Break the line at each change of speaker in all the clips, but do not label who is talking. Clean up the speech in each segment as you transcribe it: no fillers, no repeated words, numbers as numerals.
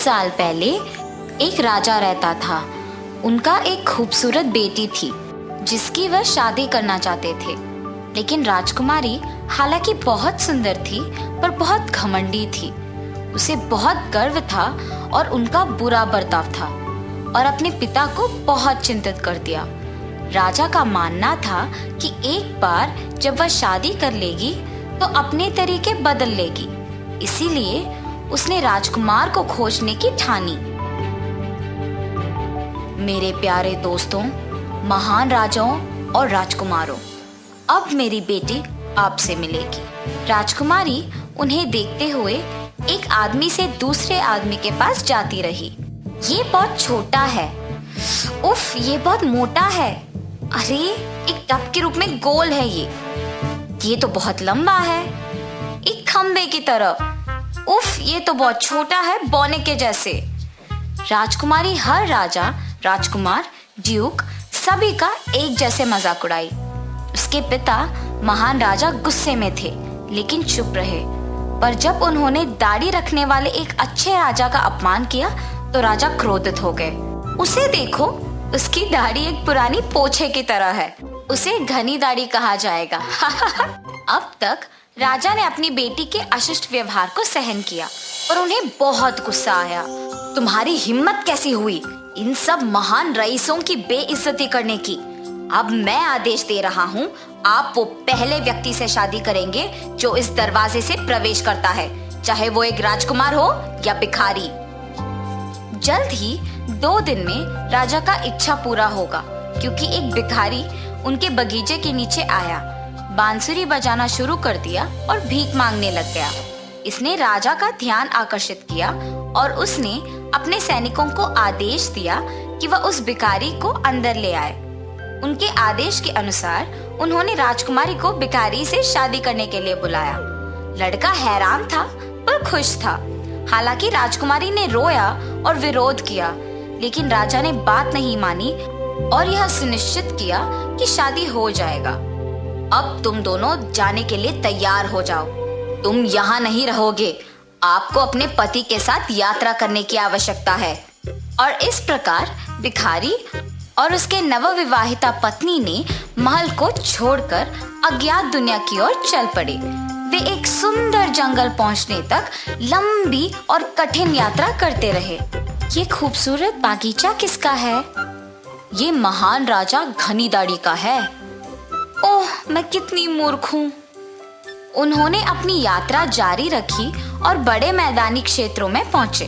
साल पहले एक राजा रहता था। उनका एक खूबसूरत बेटी थी जिसकी वह शादी करना चाहते थे, लेकिन राजकुमारी हालांकि बहुत सुंदर थी पर बहुत घमंडी थी। उसे बहुत गर्व था और उनका बुरा बर्ताव था और अपने पिता को बहुत चिंतित कर दिया। राजा का मानना था कि एक बार जब वह शादी कर लेगी तो अपने तरीके बदल लेगी, इसीलिए उसने राजकुमार को खोजने की ठानी। मेरे प्यारे दोस्तों, महान राजाओं और राजकुमारों, अब मेरी बेटी आपसे मिलेगी। राजकुमारी उन्हें देखते हुए एक आदमी से दूसरे आदमी के पास जाती रही। ये बहुत छोटा है, उफ ये बहुत मोटा है, अरे एक टब के रूप में गोल है, ये तो बहुत लंबा है, एक खंबे की तरह, उफ ये तो बहुत छोटा है, बौने के जैसे। राजकुमारी हर राजा, राजकुमार, ड्यूक सभी का एक जैसे मजाक उड़ाई। उसके पिता महान राजा गुस्से में थे लेकिन चुप रहे, पर जब उन्होंने दाढ़ी रखने वाले एक अच्छे राजा का अपमान किया तो राजा क्रोधित हो गए। उसे देखो, उसकी दाढ़ी एक पुरानी पोछे की तरह है, उसे घनी दाढ़ी कहा जाएगा। अब तक राजा ने अपनी बेटी के अशिष्ट व्यवहार को सहन किया और उन्हें बहुत गुस्सा आया। तुम्हारी हिम्मत कैसी हुई इन सब महान रईसों की बेइज्जती करने की? अब मैं आदेश दे रहा हूँ, आप वो पहले व्यक्ति से शादी करेंगे जो इस दरवाजे से प्रवेश करता है, चाहे वो एक राजकुमार हो या भिखारी। जल्द ही 2 दिन में राजा का इच्छा पूरा होगा, क्योंकि एक भिखारी उनके बगीचे के नीचे आया, बांसुरी बजाना शुरू कर दिया और भीख मांगने लग गया। इसने राजा का ध्यान आकर्षित किया और उसने अपने सैनिकों को आदेश दिया कि वह उस भिखारी को अंदर ले आए। उनके आदेश के अनुसार उन्होंने राजकुमारी को भिखारी से शादी करने के लिए बुलाया। लड़का हैरान था पर खुश था। हालांकि राजकुमारी ने रोया और विरोध किया, लेकिन राजा ने बात नहीं मानी और यह सुनिश्चित किया कि शादी हो जाएगा। अब तुम दोनों जाने के लिए तैयार हो जाओ। तुम यहाँ नहीं रहोगे, आपको अपने पति के साथ यात्रा करने की आवश्यकता है। और इस प्रकार भिखारी और उसके नवविवाहिता पत्नी ने महल को छोड़कर अज्ञात दुनिया की ओर चल पड़े। वे एक सुंदर जंगल पहुंचने तक लंबी और कठिन यात्रा करते रहे। ये खूबसूरत बागीचा किसका है? ये महान राजा घनी दाढ़ी का है। ओह, मैं कितनी मूर्ख हूँ। उन्होंने अपनी यात्रा जारी रखी और बड़े मैदानी क्षेत्रों में पहुंचे।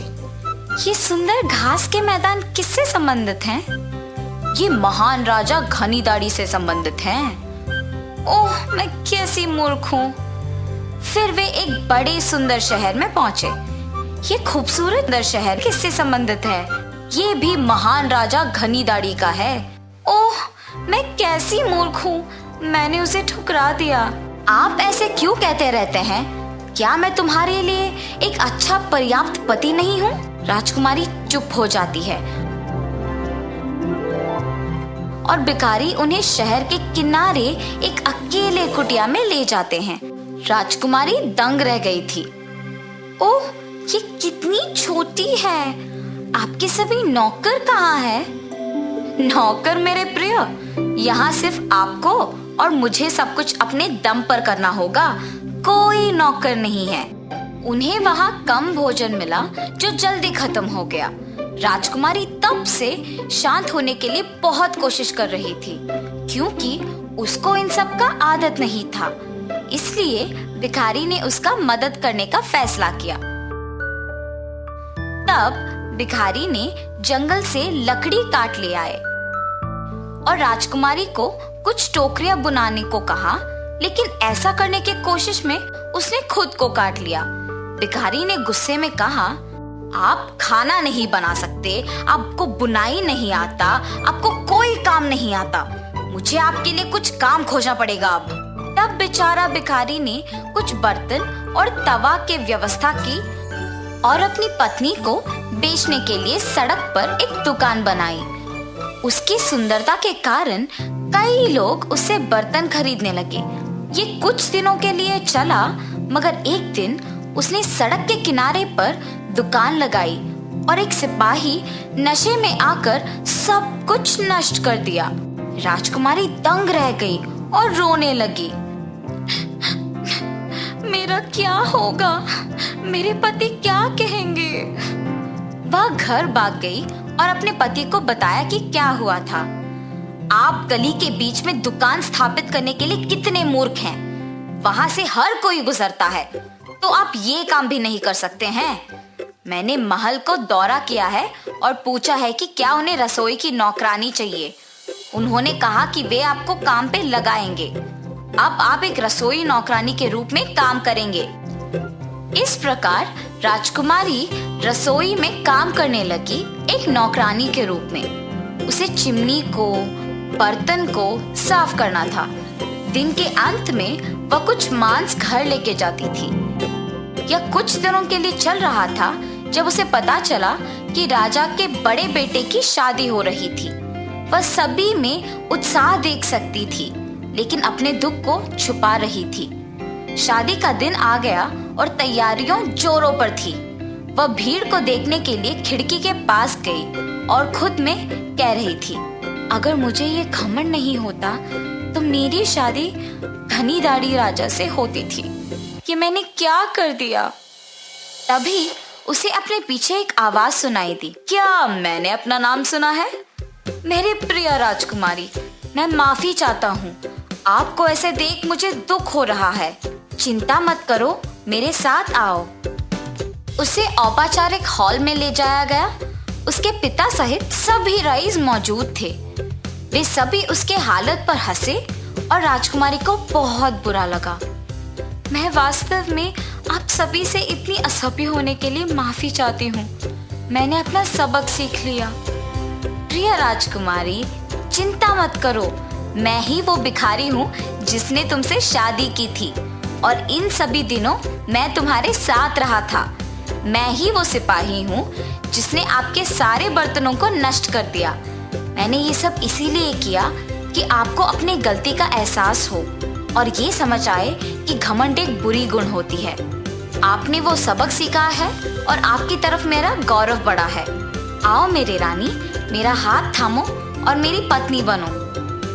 ये सुंदर घास के मैदान किससे संबंधित हैं? ये महान राजा घनी दाढ़ी से संबंधित हैं। ओह, मैं कैसी मूर्ख हूँ। फिर वे एक बड़े सुंदर शहर में पहुंचे। ये खूबसूरत शहर किससे संबंधित है? ये भी महान राजा घनी दाढ़ी का है। ओह, मैं कैसी मूर्ख हूँ, मैंने उसे ठुकरा दिया। आप ऐसे क्यों कहते रहते हैं? क्या मैं तुम्हारे लिए एक अच्छा पर्याप्त पति नहीं हूँ? राजकुमारी चुप हो जाती है और भिखारी उन्हें शहर के किनारे एक अकेले कुटिया में ले जाते हैं। राजकुमारी दंग रह गई थी। ओह, ये कितनी छोटी है। आपके सभी नौकर कहाँ हैं? नौकर मेरे प्रिय, यहाँ सिर्फ आपको और मुझे सब कुछ अपने दम पर करना होगा। कोई नौकर नहीं है। उन्हें वहाँ कम भोजन मिला जो जल्दी खत्म हो गया। राजकुमारी तब से शांत होने के लिए बहुत कोशिश कर रही थी, क्योंकि उसको इन सब का आदत नहीं था। इसलिए भिखारी ने उसका मदद करने का फैसला किया। तब भिखारी ने जंगल से लकड़ी काट ले आए और राजकुमारी को कुछ टोकरियां बुनाने को कहा, लेकिन ऐसा करने की कोशिश में उसने खुद को काट लिया। भिखारी ने गुस्से में कहा, आप खाना नहीं बना सकते, आपको बुनाई नहीं आता, आपको कोई काम नहीं आता, मुझे आपके लिए कुछ काम खोजना पड़ेगा अब। तब बेचारा भिखारी ने कुछ बर्तन और तवा की व्यवस्था की और अपनी पत्नी को बेचने के लिए सड़क पर एक दुकान बनाई। उसकी सुंदरता के कारण कई लोग उससे बर्तन खरीदने लगे। ये कुछ दिनों के लिए चला, मगर एक दिन उसने सड़क के किनारे पर दुकान लगाई और एक सिपाही नशे में आकर सब कुछ नष्ट कर दिया। राजकुमारी दंग रह गई और रोने लगी। मेरा क्या होगा? मेरे पति क्या कहेंगे? वह घर भाग गई और अपने पति को बताया कि क्या हुआ था। आप गली के बीच में दुकान स्थापित करने के लिए कितने मूर्ख हैं। वहां से हर कोई गुजरता है, तो आप ये काम भी नहीं कर सकते हैं। मैंने महल को दौरा किया है और पूछा है कि क्या उन्हें रसोई की नौकरानी चाहिए। उन्होंने कहा कि वे आपको काम पे लगाएंगे। अब आप एक रसोई नौकरानी के रूप में काम करेंगे। इस प्रकार राजकुमारी रसोई में काम करने लगी, एक नौकरानी के रूप में। उसे चिमनी को, बर्तन को साफ करना था। दिन के अंत में वह कुछ मांस घर लेके जाती थी। यह कुछ दिनों के लिए चल रहा था जब उसे पता चला कि राजा के बड़े बेटे की शादी हो रही थी। वह सभी में उत्साह देख सकती थी, लेकिन अपने दुख को छुपा रही थी। शादी का दिन आ गया और तैयारियों जोरों पर थी। वह भीड़ को देखने के लिए खिड़की के पास गई और खुद में कह रही थी, अगर मुझे ये घमंड नहीं होता तो मेरी शादी धनी दाढ़ी राजा से होती थी। कि मैंने क्या कर दिया? तभी उसे अपने पीछे एक आवाज सुनाई दी। क्या मैंने अपना नाम सुना है? मेरे प्रिय राजकुमारी, मैं माफी चाहता हूँ। आपको ऐसे देख मुझे दुख हो रहा है। चिंता मत करो, मेरे साथ आओ। उसे औपचारिक हॉल में ले जाया गया। उसके पिता सहित सभी रईस मौजूद थे। वे सभी उसके हालत पर हंसे और राजकुमारी को बहुत बुरा लगा। मैं वास्तव में आप सभी से इतनी असभ्य होने के लिए माफी चाहती हूँ। मैंने अपना सबक सीख लिया। प्रिय राजकुमारी, चिंता मत करो। मैं ही वो भिखारी हूँ जिसने तुमसे शादी की थी और इन सभी दिनों मैं तुम्हारे साथ रहा था। मैं ही वो सिपाही हूँ जिसने आपके सारे बर्तनों को नष्ट कर दिया। मैंने ये सब इसीलिए किया कि आपको अपनी गलती का एहसास हो और ये समझ आए कि घमंड एक बुरी गुण होती है। आपने वो सबक सीखा है और आपकी तरफ मेरा गौरव बढ़ा है। आओ मेरी रानी, मेरा हाथ थामो और मेरी पत्नी बनो।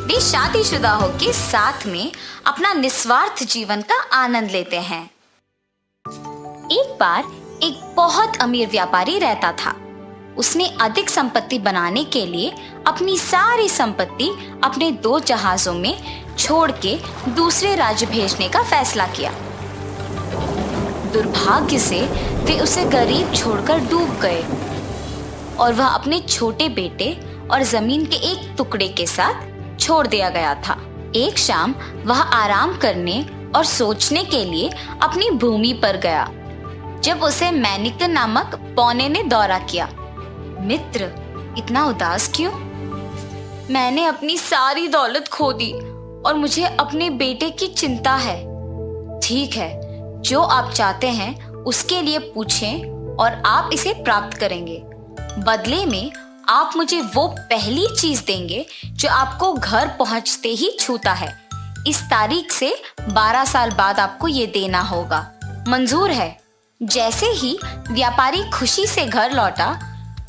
वे शादीशुदा होकर साथ में अपना निस्वार्थ जीवन का आनंद लेते हैं। एक बार एक बहुत अमीर व्यापारी रहता था। उसने अधिक संपत्ति बनाने के लिए अपनी सारी संपत्ति अपने 2 जहाजों में छोड़ के दूसरे राज्य भेजने का फैसला किया। दुर्भाग्य से वे उसे गरीब छोड़कर डूब गए और वह अपने छोटे बेटे और जमीन के एक टुकड़े के साथ छोड़ दिया गया था। एक शाम वह आराम करने और सोचने के लिए अपनी भूमि पर गया जब उसे मैनिकन नामक पौने ने दौरा किया। मित्र, इतना उदास क्यों? मैंने अपनी सारी दौलत खो दी और मुझे अपने बेटे की चिंता है। ठीक है, जो आप चाहते हैं उसके लिए पूछें और आप इसे प्राप्त करेंगे। बदले में आप मुझे वो पहली चीज देंगे जो आपको घर पहुंचते ही छूता है। इस तारीख से 12 साल बाद आपको ये देना होगा। मंजूर है? जैसे ही व्यापारी खुशी से घर लौटा,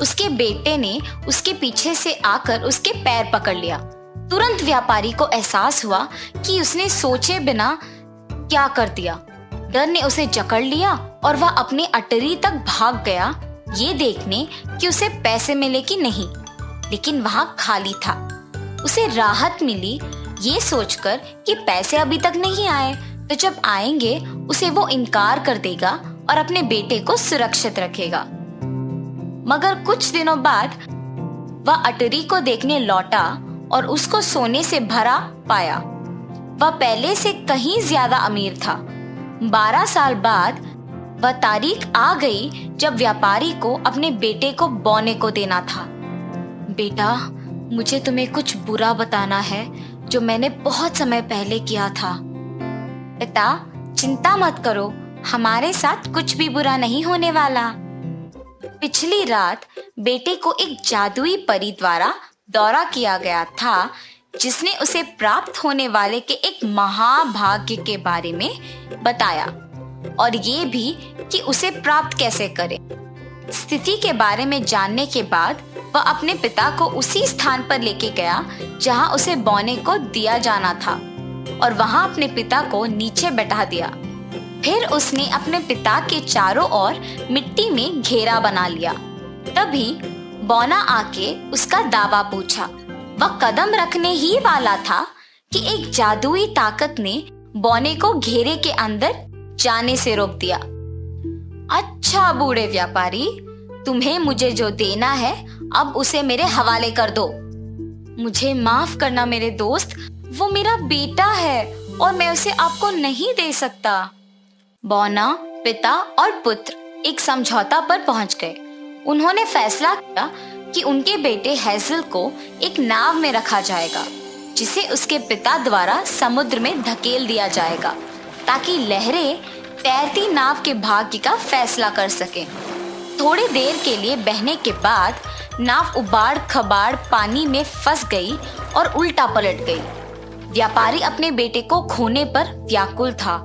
उसके बेटे ने उसके पीछे से आकर उसके पैर पकड़ लिया। तुरंत व्यापारी को एहसास हुआ कि उसने सोचे बिना क्या कर दिया। डर ने उसे जकड़ लिया और वह अपने अटरी तक भाग गया, ये देखने कि उसे पैसे मिले कि नहीं, लेकिन वहां खाली था। उसे राहत मिली ये सोचकर कि पैसे अभी तक नहीं आए, तो जब आएंगे उसे वो इनकार कर देगा और अपने बेटे को सुरक्षित रखेगा। मगर कुछ दिनों बाद वह अटरी को देखने लौटा और उसको सोने से भरा पाया। वह पहले से कहीं ज्यादा अमीर था। 12 साल बाद वह तारीख आ गई जब व्यापारी को अपने बेटे को बौने को देना था। बेटा, मुझे तुम्हें कुछ बुरा बताना है जो मैंने बहुत समय पहले किया था। पिता, चिंता मत करो, हमारे साथ कुछ भी बुरा नहीं होने वाला। पिछली रात बेटे को एक जादुई परी द्वारा दौरा किया गया था, जिसने उसे प्राप्त होने वाले के एक महाभाग्य के बारे में बताया और ये भी कि उसे प्राप्त कैसे करे। स्थिति के बारे में जानने के बाद वह अपने पिता को उसी स्थान पर लेके गया जहां उसे बौने को दिया जाना था और वहां अपने पिता को नीचे बैठा दिया। फिर उसने अपने पिता के चारों ओर मिट्टी में घेरा बना लिया। तभी बौना आके उसका दावा पूछा। वह कदम रखने ही वाला था कि एक जादुई ताकत ने बौने को घेरे के अंदर जाने से रोक दिया। अच्छा बूढ़े व्यापारी, तुम्हें मुझे जो देना है अब उसे मेरे हवाले कर दो। मुझे माफ करना मेरे दोस्त, वो मेरा बेटा है और मैं उसे आपको नहीं दे सकता। बौना, पिता और पुत्र एक समझौता पर पहुंच गए। उन्होंने फैसला किया कि उनके बेटे हेजल को एक नाव में रखा जाएगा जिसे उसके पिता द्वारा समुद्र में धकेल दिया जाएगा ताकि लहरें तैरती नाव के भाग्य का फैसला कर सकें। थोड़ी देर के लिए बहने के बाद नाव उबाड़ खबाड़ पानी में फंस गई और उल्टा पलट गई। व्यापारी अपने बेटे को खोने पर व्याकुल था।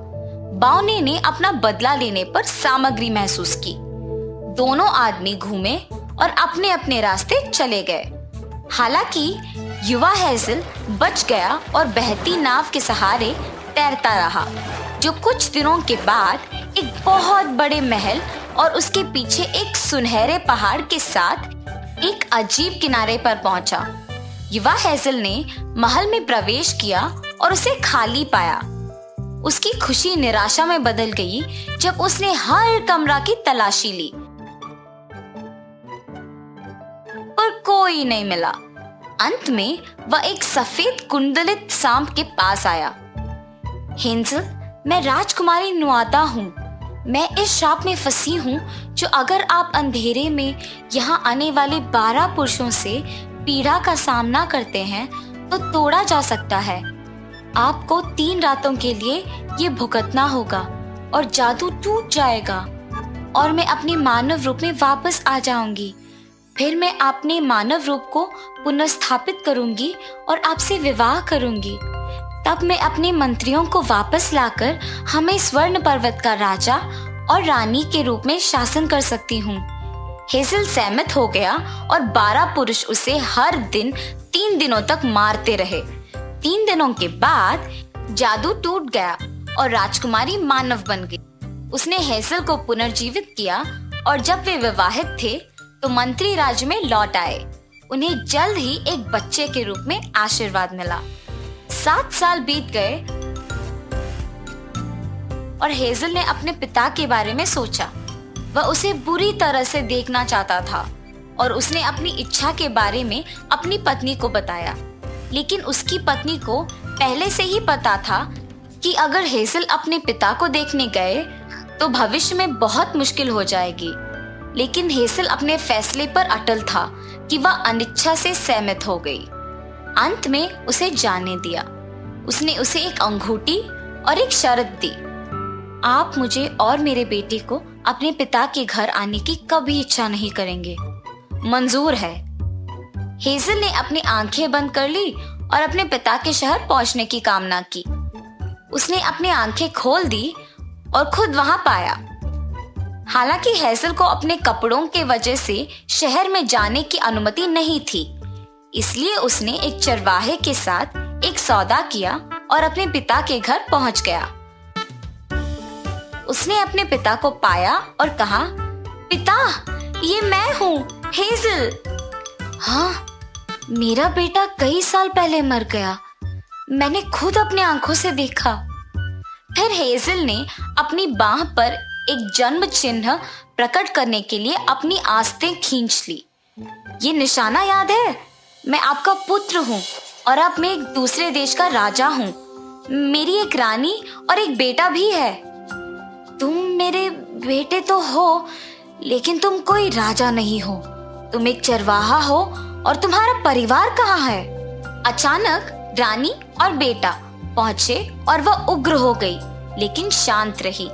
बौने ने अपना बदला लेने पर सामग्री महसूस की। दोनों आदमी घूमे और अपने अपने रास्ते चले गए। हालांकि युवा हेजल बच गया और बहती नाव के सहारे तैरता रहा, जो कुछ दिनों के बाद एक बहुत बड़े महल और उसके पीछे एक सुनहरे पहाड़ के साथ एक अजीब किनारे पर पहुंचा। युवा हेजल ने महल में प्रवेश किया और उसे खाली पाया। उसकी खुशी निराशा में बदल गई जब उसने हर कमरा की तलाशी ली, पर कोई नहीं मिला। अंत में वह एक सफेद कुंडलित सांप के पास आया। हेंजल, मैं राजकुमारी नुआता हूँ। मैं इस श्राप में फंसी हूँ जो अगर आप अंधेरे में यहाँ आने वाले 12 पुरुषों से पीड़ा का सामना करते हैं तो तोड़ा जा सकता है। आपको 3 रातों के लिए ये भुगतना होगा और जादू टूट जाएगा और मैं अपने मानव रूप में वापस आ जाऊंगी। फिर मैं अपने मानव रूप को पुनर्स्थापित करूंगी और आपसे विवाह करूंगी। तब मैं अपने मंत्रियों को वापस लाकर हमें स्वर्ण पर्वत का राजा और रानी के रूप में शासन कर सकती हूँ। हेजल सहमत हो गया और 12 पुरुष उसे हर दिन 3 दिनों तक मारते रहे। 3 दिनों के बाद जादू टूट गया और राजकुमारी मानव बन गई। उसने हेजल को पुनर्जीवित किया और जब वे विवाहित थे तो मंत्री राज्य में लौट आए। उन्हें जल्द ही एक बच्चे के रूप में आशीर्वाद मिला। 7 साल बीत गए और हेजल ने अपने पिता के बारे में सोचा। वह उसे बुरी तरह से देखना चाहता था और उसने अपनी इच्छा के बारे में अपनी पत्नी को बताया। लेकिन उसकी पत्नी को पहले से ही पता था कि अगर हेजल अपने पिता को देखने गए तो भविष्य में बहुत मुश्किल हो जाएगी। लेकिन हेजल अपने फैसले पर अटल था कि वह अनिच्छा से सहमत हो गई। अंत में उसे जाने दिया। उसने उसे एक अंगूठी और एक शर्त दी। आप मुझे और मेरे बेटे को अपने पिता के घर आने की कभी इच्छा नहीं करेंगे। मंजूर है। हेजल ने अपनी आंखें बंद कर ली और अपने पिता के शहर पहुंचने की कामना की। उसने अपनी आंखें खोल दी और खुद वहां पाया। हालांकि हेजल को अपने कपड़ों के वजह से शहर में जाने की अनुमति नहीं थी, इसलिए उसने एक चरवाहे के साथ एक सौदा किया और अपने पिता के घर पहुंच गया। उसने अपने पिता को पाया और कहा, पिता, ये मैं हूँ, हेजल। हाँ, मेरा बेटा कई साल पहले मर गया। मैंने खुद अपनी आंखों से देखा। फिर हेजल ने अपनी बाह पर एक जन्म चिन्ह प्रकट करने के लिए अपनी आस्तें खींच ली। ये निशाना याद है? मैं आपका पुत्र हूँ और अब मैं एक दूसरे देश का राजा हूँ। मेरी एक रानी और एक बेटा भी है। तुम मेरे बेटे तो हो, लेकिन तुम कोई राजा नहीं हो। तुम एक चरवाहा हो और तुम्हारा परिवार कहाँ है? अचानक रानी और बेटा पहुंचे और वह उग्र हो गई, लेकिन शांत रही।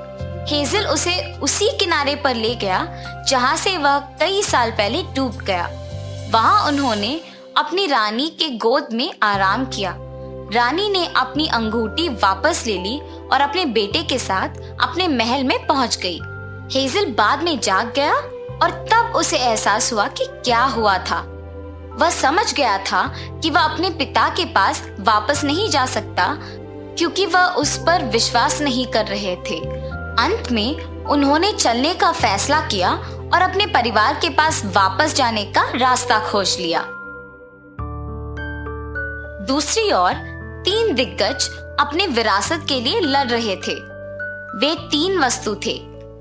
हेजल उसे उसी किनारे पर ले गया जहां से वह कई साल पहले डूब गया। वहां उन्होंने अपनी रानी के गोद में आराम किया। रानी ने अपनी अंगूठी वापस ले ली और अपने बेटे के साथ अपने महल में पहुंच गई। हेजल बाद में जाग गया और तब उसे एहसास हुआ कि क्या हुआ था। वह समझ गया था कि वह अपने पिता के पास वापस नहीं जा सकता क्योंकि वह उस पर विश्वास नहीं कर रहे थे। अंत में उन्होंने चलने का फैसला किया और अपने परिवार के पास वापस जाने का रास्ता खोज लिया। दूसरी ओर 3 दिग्गज अपने विरासत के लिए लड़ रहे थे। वे 3 वस्तु थे।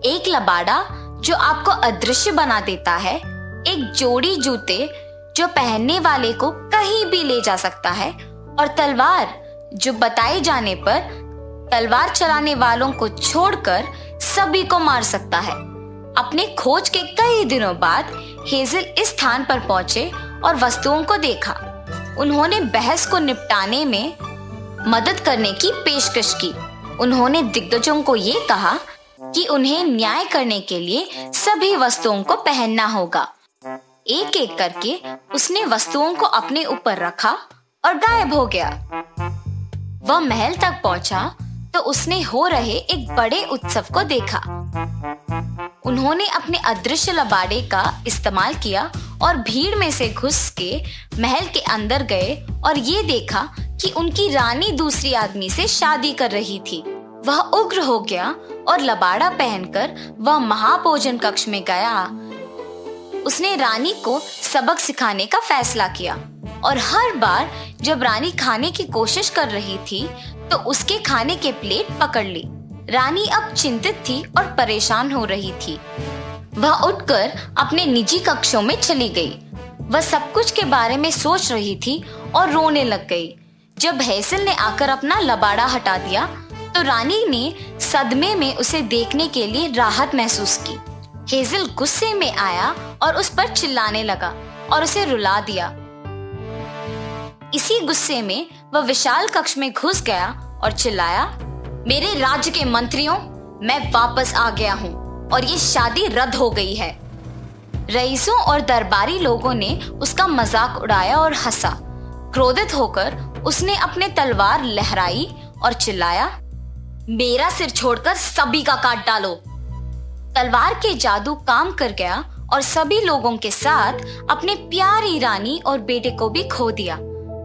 एक लबाड़ा जो आपको अदृश्य बना देता है, एक जोड़ी जूते जो पहनने वाले को कहीं भी ले जा सकता है, और तलवार जो बताए जाने पर तलवार चलाने वालों को छोड़कर सभी को मार सकता है। अपने खोज के कई दिनों बाद हेजल इस स्थान पर पहुंचे और वस्तुओं को देखा। उन्होंने बहस को निपटाने में मदद करने की पेशकश की। उन्होंने दिग्गजों को ये कहा कि उन्हें न्याय करने के लिए सभी वस्तुओं को पहनना होगा। एक एक करके उसने वस्तुओं को अपने ऊपर रखा और गायब हो गया। वह महल तक पहुंचा तो उसने हो रहे एक बड़े उत्सव को देखा। उन्होंने अपने अदृश्य लबाड़े का इस्तेमाल किया और भीड़ में से घुस के महल के अंदर गए और ये देखा कि उनकी रानी दूसरी आदमी से शादी कर रही थी। वह उग्र हो गया और लबाड़ा पहनकर वह महाभोजन कक्ष में गया। उसने रानी को सबक सिखाने का फैसला किया और हर बार जब रानी खाने की कोशिश कर रही थी तो उसके खाने के प्लेट पकड़ ली। रानी अब चिंतित थी और परेशान हो रही थी। वह उठकर अपने निजी कक्षों में चली गई। वह सब कुछ के बारे में सोच रही थी और रोने लग गई। जब हेजल ने आकर अपना लबाड़ा हटा दिया तो रानी ने सदमे में उसे देखने के लिए राहत महसूस की। हेजल गुस्से में आया और उस पर चिल्लाने लगा और उसे रुला दिया। इसी गुस्से में वह विशाल कक्ष में घुस गया और चिल्लाया, मेरे राज्य के मंत्रियों, मैं वापस आ गया हूँ और ये शादी रद्द हो गई है। रईसों और दरबारी लोगों ने उसका मजाक उड़ाया और हंसा। क्रोधित होकर उसने अपने तलवार लहराई और चिल्लाया, मेरा सिर छोड़कर सभी का काट डालो। तलवार के जादू काम कर गया और सभी लोगों के साथ अपने प्यारी रानी और बेटे को भी खो दिया।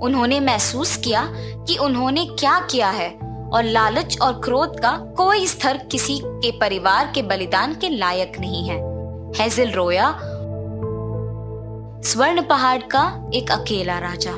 उन्होंने महसूस किया कि उन्होंने क्या किया है और लालच और क्रोध का कोई स्तर किसी के परिवार के बलिदान के लायक नहीं है। हेजल रोया। स्वर्ण पहाड़ का एक अकेला राजा।